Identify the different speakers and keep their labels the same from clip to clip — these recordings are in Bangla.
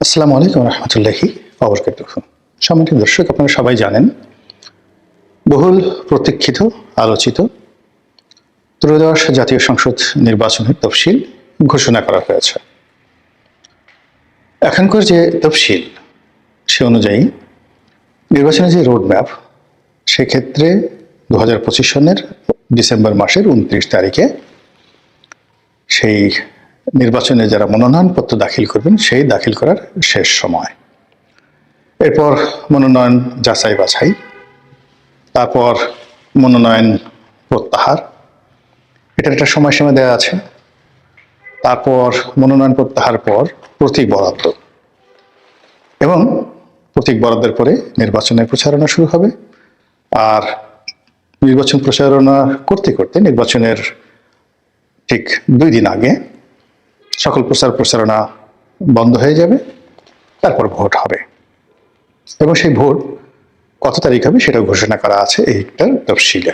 Speaker 1: আসসালামু আলাইকুম রহমতুল্লাহি ওয়াবারাকাতুহু। সম্মানিত দর্শক, আপনারা সবাই জানেন বহুল প্রতীক্ষিত আলোচিত ত্রয়োদশ জাতীয় সংসদ নির্বাচনের তফসিল ঘোষণা করা হয়েছে। এখনকার যে তফসিল সে অনুযায়ী নির্বাচনের যে রোডম্যাপ, সেক্ষেত্রে 2025 সনের ডিসেম্বর মাসের 29 তারিখে সেই নির্বাচনে যারা মনোনয়নপত্র দাখিল করবেন সেই দাখিল করার শেষ সময়। এরপর মনোনয়ন যাচাই বাছাই, তারপর মনোনয়ন প্রত্যাহার, এটার একটা সময়সীমা দেওয়া আছে। তারপর মনোনয়ন প্রত্যাহার পর প্রতীক বরাদ্দ, এবং প্রতীক বরাদ্দের পরে নির্বাচনের প্রচারণা শুরু হবে। আর নির্বাচন প্রচারণা করতে করতে নির্বাচনের ঠিক 2 দিন আগে সকল প্রচারণা বন্ধ হয়ে যাবে। তারপর ভোট হবে, এবং সেই ভোট কত তারিখ হবে সেটা ঘোষণা করা আছে এইটার তফসিলে।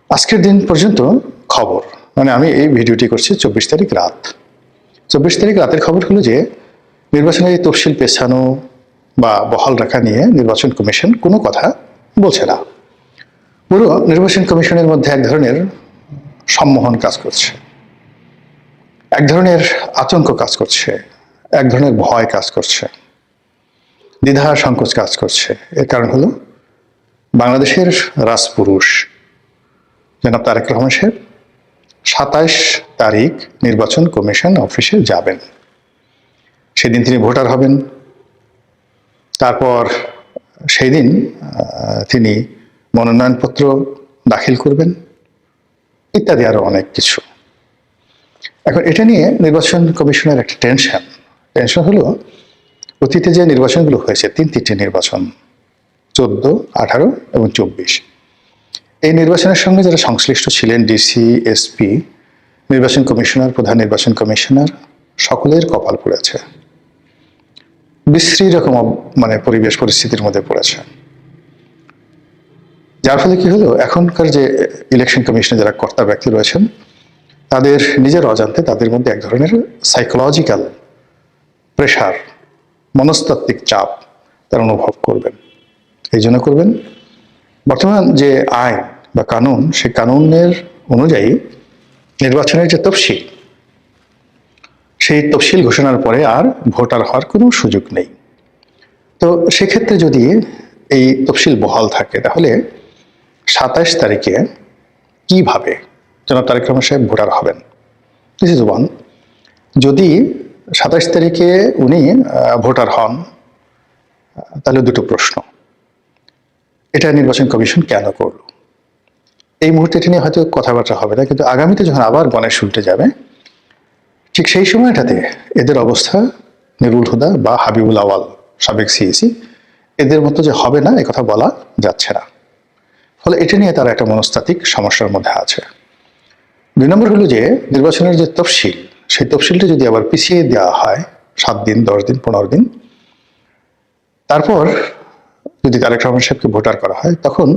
Speaker 1: আজকের দিন পর্যন্ত খবর, মানে আমি এই ভিডিওটি করছি 24 তারিখ রাত। 24 তারিখ রাতের খবর হলো যে নির্বাচনের এই তফসিল পেছানো বা বহাল রাখা নিয়ে নির্বাচন কমিশন কোনো কথা বলছে না। পুরো নির্বাচন কমিশনের মধ্যে এক ধরনের সম্মোহন কাজ করছে, এক ধরনের আতঙ্ক কাজ করছে, এক ধরনের ভয় কাজ করছে, দ্বিধা সংকোচ কাজ করছে। এর কারণ হলো বাংলাদেশের রাজপুরুষ জনাব তারেক রহমান সাহেব 27 তারিখ নির্বাচন কমিশন অফিসে যাবেন। সেদিন তিনি ভোটার হবেন। তারপর সেই দিন তিনি মনোনয়নপত্র দাখিল করবেন, ইত্যাদি আরো অনেক কিছু। এখন এটা নিয়ে নির্বাচন কমিশনের একটা টেনশন হলো অতীতে যে নির্বাচনগুলো হয়েছে, 3টি নির্বাচন 14, 18 এবং 24, এই নির্বাচনের সঙ্গে যারা সংশ্লিষ্ট ছিলেন, ডিসি, এসপি, নির্বাচন কমিশনার, প্রধান নির্বাচন কমিশনার, সকলের কপাল পড়েছে, বিশ্রী রকম পরিবেশ পরিস্থিতির মধ্যে পড়েছে। যার ফলে কি হলো, এখনকার যে ইলেকশন কমিশনে যারা কর্তা ব্যক্তি রয়েছেন, তাদের নিজের অজান্তে তাদের মধ্যে এক ধরনের সাইকোলজিক্যাল প্রেশার, মনস্তাত্ত্বিক চাপ তারা অনুভব করবেন। এই জন্য করবেন বর্তমান যে আইন বা কানুন, সেই কানুনের অনুযায়ী নির্বাচনের যে তফসিল, সেই তফসিল ঘোষণার পরে আর ভোটার হওয়ার কোনো সুযোগ নেই। তো সেক্ষেত্রে যদি এই তফসিল বহাল থাকে, তাহলে 27 তারিখে কিভাবে জনাব তারেক রহমান সাহেব ভোটার হবেন? This is one. যদি 27 তারিখে উনি ভোটার হন, তাহলে দুটো প্রশ্ন। এটা নির্বাচন কমিশন কেন করলো? এই মুহূর্তে এটা নিয়ে হয়তো কথাবার্তা হবে না, কিন্তু আগামীতে যখন আবার গণেশ উল্টে যাবে, ঠিক সেই সময়টাতে এদের অবস্থা নুরুল হুদা বা হাবিবুল আওয়াল, সাবেক সিইসি, এদের মতো যে হবে না, কথা বলা যাচ্ছে না। ফলে এটা নিয়ে তারা একটা মনস্তাত্ত্বিক সমস্যার মধ্যে আছে। 2 নম্বর হলো যে নির্বাচনের যে তফসিল, সেই তফসিলটা যদি আবার পিছিয়ে দেওয়া হয় 7 দিন, 10 দিন, 15 দিন, তারপর যদি তারেক রহমান সাহেবকে ভোটার করা হয়, তখন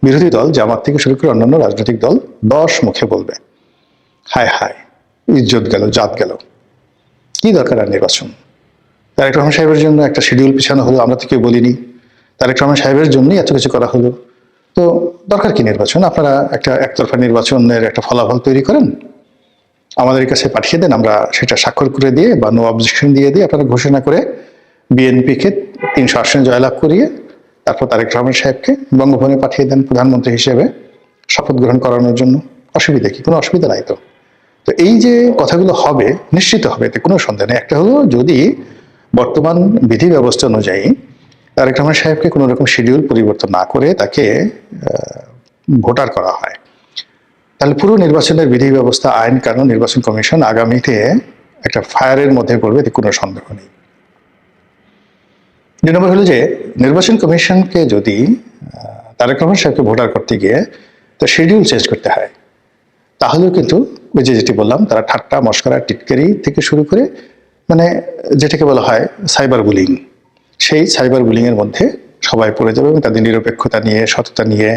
Speaker 1: বিরোধী দল জামাত থেকে শুরু করে অন্যান্য রাজনৈতিক দল 10 মুখে বলবে, হায় হায়, ইজ্জত গেল, জাত গেল, কি দরকার আর নির্বাচন? তারেক রহমান সাহেবের জন্য একটা শিডিউল পিছানো হলো, আমরা তো কেউ বলিনি। তারেক রহমান সাহেবের জন্যই এত কিছু করা হলো, তো দরকার কি নির্বাচন? আপনারা একটা একতরফা নির্বাচনের একটা ফলাফল তৈরি করেন, আমাদের কাছে পাঠিয়ে দেন, আমরা সেটা স্বাক্ষর করে দিয়ে বা নো অবজেকশন দিয়ে আপনারা ঘোষণা করে বিএনপিকে 300 আসনে জয়লাভ করিয়ে তারপর তারেক রহমান সাহেবকে বঙ্গভবনে পাঠিয়ে দেন প্রধানমন্ত্রী হিসেবে শপথ গ্রহণ করানোর জন্য। অসুবিধা কি? কোনো অসুবিধা নাই তো। তো এই যে কথাগুলো হবে, নিশ্চিত হবে, এতে কোনো সন্দেহ নেই। একটা হলো যদি বর্তমান বিধি ব্যবস্থা অনুযায়ী তারেক রহমান সাহেবকে কোনো রকম শিডিউল পরিবর্তন না করে তাকে ভোটার করা হয়, তাহলে পুরো নির্বাচনের বিধি ব্যবস্থা, আইন কানুন, নির্বাচন কমিশন আগামীতে একটা ফায়ারের মধ্যে পড়বে, এতে কোনো সন্দেহ নেই। 2 নম্বর হলো যে নির্বাচন কমিশনকে যদি তারেক রহমান সাহেবকে ভোটার করতে গিয়ে তার শিডিউল চেঞ্জ করতে হয়, তাহলেও কিন্তু ওই যেটি বললাম, তারা ঠাট্টা, মশকরা, টিটকারি থেকে শুরু করে যেটাকে বলা হয় সাইবার বুলিং, সেই সাইবার বুলিং এর মধ্যে সবাই পড়ে যাবে এবং তাদের নিরপেক্ষতা নিয়ে, সততা নিয়ে,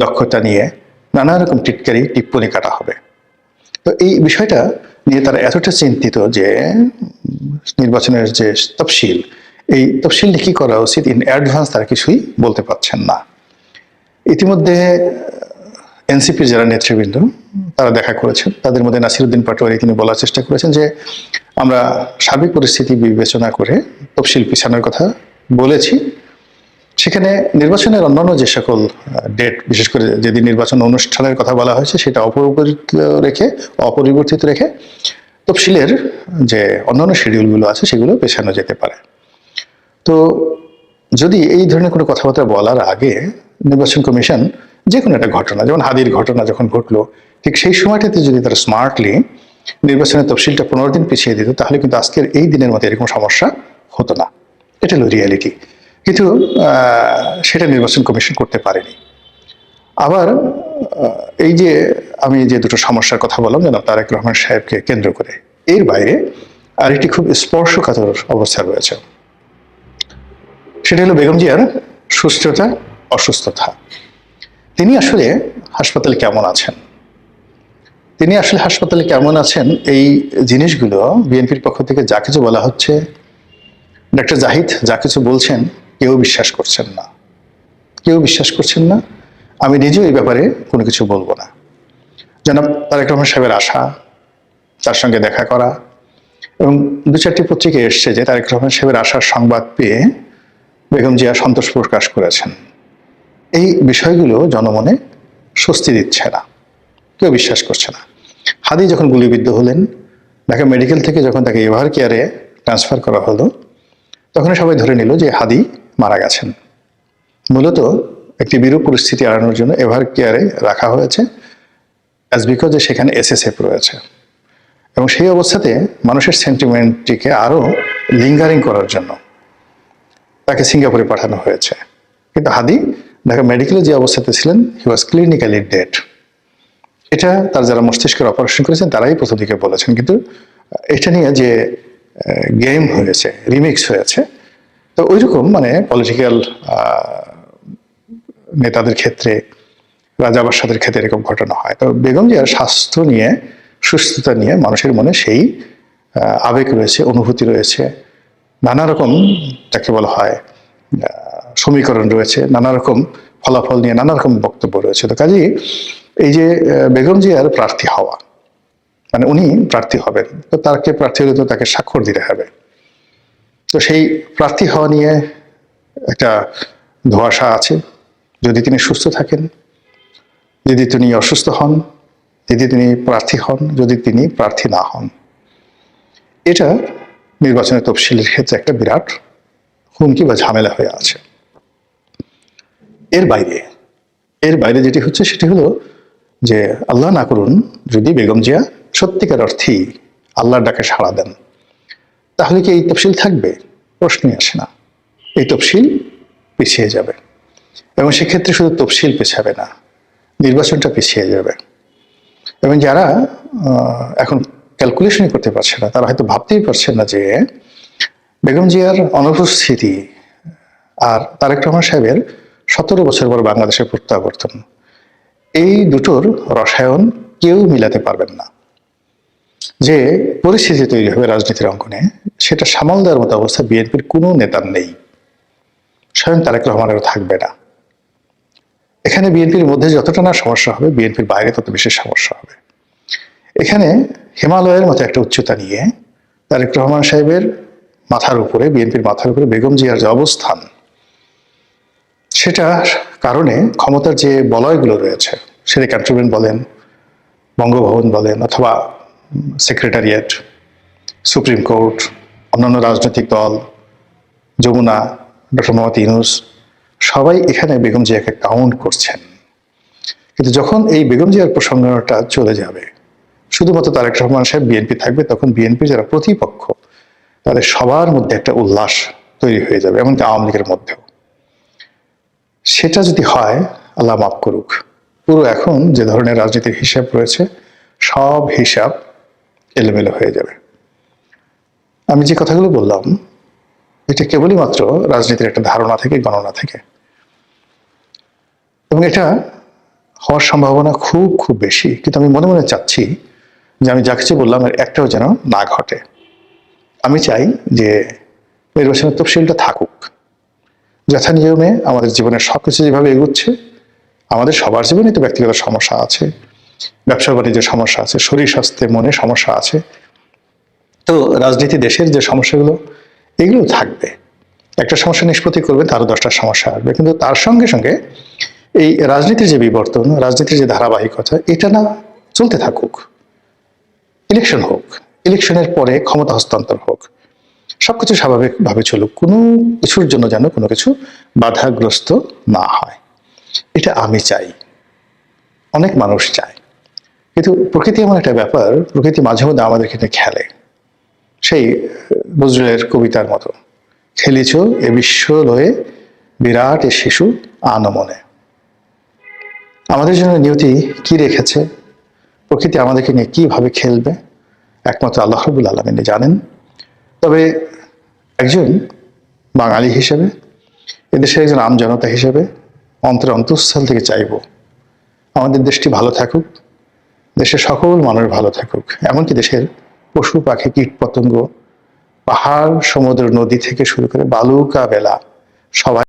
Speaker 1: দক্ষতা নিয়ে নানা রকম টিটকারি, টিপ্পনি কাটা হবে। তো এই বিষয়টা নিয়ে তারা এতটা চিন্তিত যে নির্বাচনের যে তফসিল, এই তফসিলটি কি করা উচিত ইন অ্যাডভান্স তারা কিছুই বলতে পারছেন না। ইতিমধ্যে এনসিপির যারা নেতৃবৃন্দ তারা দেখা করেছেন, তাদের মধ্যে নাসিরউদ্দিন পাটোয়ারি তিনি বলার চেষ্টা করেছেন যে আমরা সার্বিক পরিস্থিতি বিবেচনা করে তফসিল পিছানোর কথা বলেছি। সেখানে নির্বাচনের অন্যান্য যে সকল ডেট, বিশেষ করে যেদিন নির্বাচন অনুষ্ঠানের কথা বলা হয়েছে সেটা অপরিবর্তিত রেখে তফসিলের যে অন্যান্য শিডিউলগুলো আছে সেগুলো পেছানো যেতে পারে। তো যদি এই ধরনের কোনো কথাবার্তা বলার আগে নির্বাচন কমিশন যে কোনো একটা ঘটনা, যেমন হাদির ঘটনা যখন ঘটলো, ঠিক সেই সময়টাতে যদি তারা স্মার্টলি নির্বাচনের তফসিলটা 15 দিন পিছিয়ে দিত, তাহলে কিন্তু আজকের এই দিনের মধ্যে এরকম সমস্যা হতো না। এটা হলো রিয়ালিটি। কিন্তু সেটা নির্বাচন কমিশন করতে পারেনি। আবার এই যে আমি যে দুটো সমস্যার কথা বললাম জনাব তারেক রহমান সাহেবকে কেন্দ্র করে, এর বাইরে আরেকটি খুব স্পর্শকাতর অবস্থা রয়েছে। সেটা হলো বেগম জিয়ার সুস্থতা অসুস্থতা। তিনি আসলে হাসপাতালে কেমন আছেন, এই জিনিসগুলো বিএনপির পক্ষ থেকে যা কিছু বলা হচ্ছে, ডক্টর জাহিদ যা কিছু বলছেন, কেউ বিশ্বাস করছেন না। আমি নিজেও এই ব্যাপারে কোনো কিছু বলবো না। জনাব তারেক রহমান সাহেবের আশা, তার সঙ্গে দেখা করা, এবং 2-4টি পত্রিকায় এসছে যে তারেক রহমান সাহেবের আশার সংবাদ পেয়ে বেগম জিয়া সন্তোষ প্রকাশ করেছেন। এই বিষয়গুলো জনমনে স্বস্তি দিচ্ছে না, কেউ বিশ্বাস করছে না। হাদি যখন গুলিবিদ্ধ হলেন, ঢাকা মেডিকেল থেকে যখন তাকে এভার কেয়ারে ট্রান্সফার করা হলো, তখন সবাই ধরে নিল যে হাদি মারা গেছেন। মূলত একটি বিরূপ পরিস্থিতি এড়ানোর জন্য এভার কেয়ারে রাখা হয়েছে, অ্যাজ বিকজ যে সেখানে এসএসএফ রয়েছে, এবং সেই অবস্থাতে মানুষের সেন্টিমেন্টটিকে আরো লিঙ্গারিং করার জন্য তাকে সিঙ্গাপুরে পাঠানো হয়েছে। কিন্তু হাদি ঢাকা মেডিকেলে যে অবস্থাতে ছিলেন, হি ওয়াজ ক্লিনিক্যালি ডেড। এটা তার যারা মস্তিষ্কের অপারেশন করেছেন তারাই প্রথম দিকে বলেছেন। কিন্তু এটা নিয়ে যে গেম হয়েছে, রিমিক্স হয়েছে, তো ওইরকম মানে পলিটিক্যাল নেতাদের ক্ষেত্রে, রাজা বাদশাদের ক্ষেত্রে এরকম ঘটনা হয়। তো বেগম জিয়ার স্বাস্থ্য নিয়ে, সুস্থতা নিয়ে মানুষের মনে সেই আবেগ রয়েছে, অনুভূতি রয়েছে, নানা রকম যাকে বলা হয় সমীকরণ রয়েছে, নানা রকম ফলাফল নিয়ে নানা রকম বক্তব্য রয়েছে। তো কাজেই এই যে বেগম জিয়ার প্রার্থী হওয়া, মানে উনি প্রার্থী হবেন, তো তাকে প্রার্থী হলে তো তাকে স্বাক্ষর দিতে হবে। তো সেই প্রার্থী হওয়া নিয়ে একটা ধোঁয়াশা আছে। যদি তিনি সুস্থ থাকেন, যদি তিনি অসুস্থ হন, যদি তিনি প্রার্থী হন, যদি তিনি প্রার্থী না হন, এটা নির্বাচনের তফসিলের ক্ষেত্রে একটা বিরাট হুমকি বা ঝামেলা হয়ে আছে। এর বাইরে যেটি হচ্ছে সেটি হলো যে আল্লাহ না করুন যদি বেগম জিয়া সত্যিকার অর্থেই আল্লাহর ডাকে সাড়া দেন, তাহলে কি এই তফসিল থাকবে? প্রশ্নই আসে না। এই তফসিল পিছিয়ে যাবে, এবং সেক্ষেত্রে শুধু তফসিল পেছাবে না, নির্বাচনটা পিছিয়ে যাবে। এবং যারা এখন ক্যালকুলেশনই করতে পারছে না, তারা হয়তো ভাবতেই পারছেন না যে বেগম জিয়ার অনুপস্থিতি আর তারেক রহমান সাহেবের 17 বছর পর বাংলাদেশের প্রত্যাবর্তন, এই দুটোর রসায়ন কেউ মিলাতে পারবেন না। যে পরিস্থিতি তৈরি হবে রাজনীতির অঙ্গনে, সেটা সামাল দেওয়ার মতো অবস্থা বিএনপির কোনো নেতার নেই, স্বয়ং তারেক রহমানেরও থাকবে না। এখানে বিএনপির মধ্যে যতটা না সমস্যা হবে, বিএনপির বাইরে তত বেশি সমস্যা হবে। এখানে হিমালয়ের মতো একটা উচ্চতা নিয়ে তারেক রহমান সাহেবের মাথার উপরে, বিএনপির মাথার উপরে বেগম জিয়ার যে অবস্থান, সেটার কারণে ক্ষমতার যে বলয়গুলো রয়েছে, সেটা ক্যান্টনমেন্ট বলেন, বঙ্গভবন বলেন, অথবা সেক্রেটারিয়েট, সুপ্রিম কোর্ট, অন্যান্য রাজনৈতিক দল, যমুনা, ডক্টর মোহাম্মদ ইউনূস, সবাই এখানে বেগম জিয়াকে কাউন্ট করছেন। কিন্তু যখন এই বেগম জিয়ার প্রসঙ্গটা চলে যাবে, শুধুমাত্র তারেক রহমান সাহেব বিএনপি থাকবে, তখন বিএনপি যারা প্রতিপক্ষ তাদের সবার মধ্যে একটা উল্লাস তৈরি হয়ে যাবে, এমনকি আওয়ামী লীগের মধ্যেও। সেটা যদি হয়, আল্লাহ মাফ করুক, পুরো এখন যে ধরনের রাজনীতির হিসাব রয়েছে, সব হিসাব এলোমেলো হয়ে যাবে। আমি যে কথাগুলো বললাম, এটা কেবলই মাত্র রাজনীতির একটা ধারণা থেকে, গণনা থেকে, এবং এটা হওয়ার সম্ভাবনা খুব খুব বেশি। কিন্তু আমি মনে মনে চাচ্ছি যে আমি যা কিছু বললাম এর একটাও যেন না ঘটে। আমি চাই যে নির্বাচনের তফসিলটা থাকুক, যথা নিয়মে আমাদের জীবনের সবকিছু যেভাবে এগুচ্ছে, আমাদের সবার জীবনে তো ব্যক্তিগত সমস্যা আছে, ব্যবসা বাণিজ্যের সমস্যা আছে, শরীর স্বাস্থ্যে মনে সমস্যা আছে, তো রাজনীতি দেশের যে সমস্যাগুলো এগুলো থাকবে। একটা সমস্যা নিষ্পত্তি করবেন তারও 10টা সমস্যা আসবে, কিন্তু তার সঙ্গে সঙ্গে এই রাজনীতির যে বিবর্তন, রাজনীতির যে ধারাবাহিকতা, এটা না চলতে থাকুক। ইলেকশন হোক, ইলেকশনের পরে ক্ষমতা হস্তান্তর হোক, সবকিছু স্বাভাবিকভাবে চলুক, কোনো কিছুর জন্য যেন কোনো কিছু বাধাগ্রস্ত না হয়, এটা আমি চাই, অনেক মানুষ চায়। কিন্তু প্রকৃতি এমন একটা ব্যাপার, প্রকৃতি মাঝে মধ্যে আমাদেরকে নিয়ে খেলে, সেই নজরুলের কবিতার মতো, খেলিছ এ বিশ্ব লয়ে বিরাট এ শিশু আনমনে। আমাদের জন্য নিয়তি কি রেখেছে, প্রকৃতি আমাদেরকে নিয়ে কিভাবে খেলবে, একমাত্র আল্লাহ রাব্বুল আলামিন জানেন। তবে একজন বাঙালি হিসেবে, এদেশের একজন আমজনতা হিসেবে অন্তরের অন্তঃস্থল থেকে চাইব আমাদের দেশটি ভালো থাকুক, দেশের সকল মানুষ ভালো থাকুক, এমনকি দেশের পশু পাখি কীট পতঙ্গ, পাহাড় সমুদ্র নদী থেকে শুরু করে বালুকা বেলা সবাই